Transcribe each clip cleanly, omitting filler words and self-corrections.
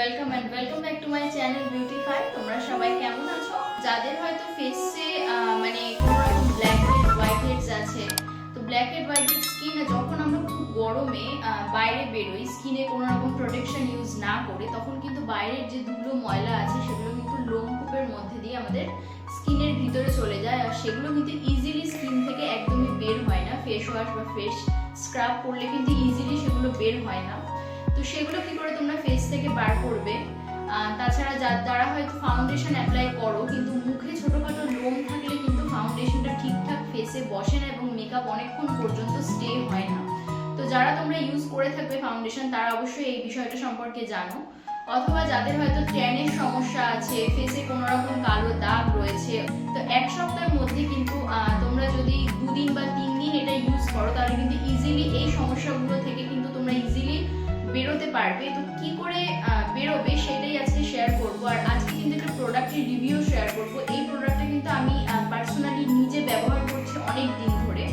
Welcome back to my channel beautify. তোমরা সবাই কেমন আছো? যাদের হয়তো ফেসে মানে কোনো রকম ব্ল্যাক হেড হোয়াইট হেডস আছে, তো ব্ল্যাক হেড হোয়াইট হেড স্কিনে যখন আমরা খুব গরমে বাইরে বেরোই, স্কিনে কোনো রকম প্রোটেকশন ইউজ না করে, তখন কিন্তু বাইরের যে ধুলো ময়লা আছে সেগুলো কিন্তু লোমকূপের মধ্যে দিয়ে আমাদের স্কিনের ভিতরে চলে যায়, আর সেগুলো কিন্তু ইজিলি স্কিন থেকে একদমই বের হয় না। ফেস ওয়াশ বা ফেস স্ক্রাব করলে কিন্তু ইজিলি সেগুলো বের হয় না। তো সেগুলো কি করে তোমরা ফেস থেকে বার করবে? তাছাড়া যারা হয়তো ফাউন্ডেশন অ্যাপ্লাই করো কিন্তু মুখে ছোটখাটো লোম থাকলে কিন্তু ফাউন্ডেশনটা ঠিকঠাক ফেসে বসে না এবং মেকআপ অনেকক্ষণ পর্যন্ত স্টে হয় না। তো যারা তোমরা ইউজ করে থাকবে ফাউন্ডেশন, তারা অবশ্যই এই বিষয়টা সম্পর্কে জানো। অথবা যাদের হয়তো ট্যানের সমস্যা আছে, ফেসে কোনো রকম কালো দাগ রয়েছে, তো এক সপ্তাহের মধ্যে কিন্তু তোমরা যদি 2 দিন বা 3 দিন এটা ইউজ করো, তাহলে কিন্তু ইজিলি এই সমস্যাগুলো থেকে কিন্তু তোমরা ইজিলি বেরোতে পারবে। তো কি করে বেরোবে সেটাই আজকে শেয়ার করব। আর আজকে কিন্তু একটা প্রোডাক্টের রিভিউ শেয়ার করব। এই প্রোডাক্টটা কিন্তু আমি পার্সোনালি নিজে ব্যবহার করছি অনেক দিন ধরে,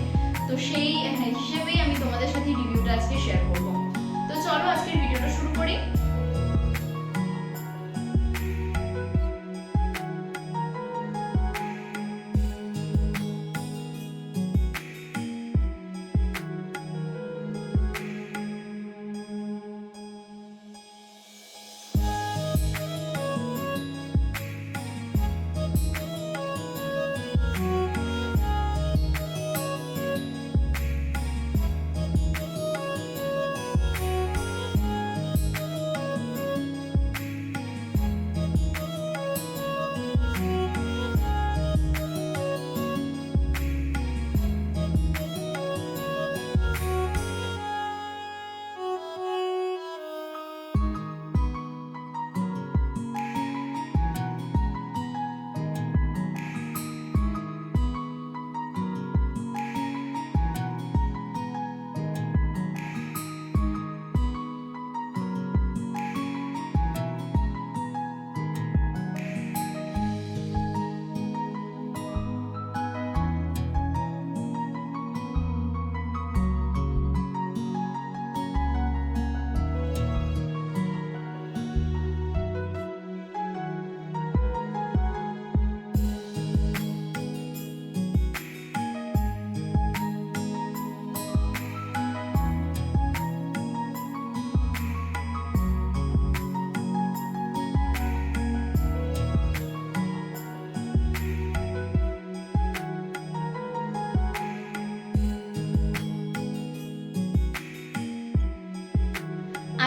তো সেই হিসেবেই আমি তোমাদের সাথে রিভিউটা আজকে শেয়ার করব। তো চলো আজকের ভিডিওটা শুরু করি।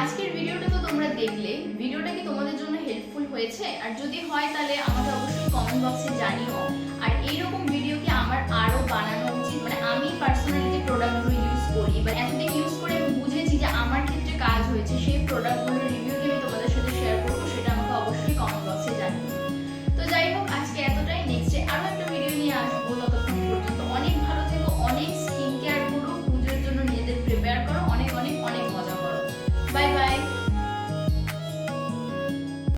আজকের ভিডিওটা তো তোমরা দেখলে, ভিডিওটা কি তোমাদের জন্য হেল্পফুল হয়েছে? আর যদি হয় তাহলে আমাকে অবশ্যই কমেন্ট বক্সে জানিও। আর এইরকম ভিডিও কি আমার আরো বানানো উচিত? মানে আমি পার্সোনালি যে প্রোডাক্টগুলো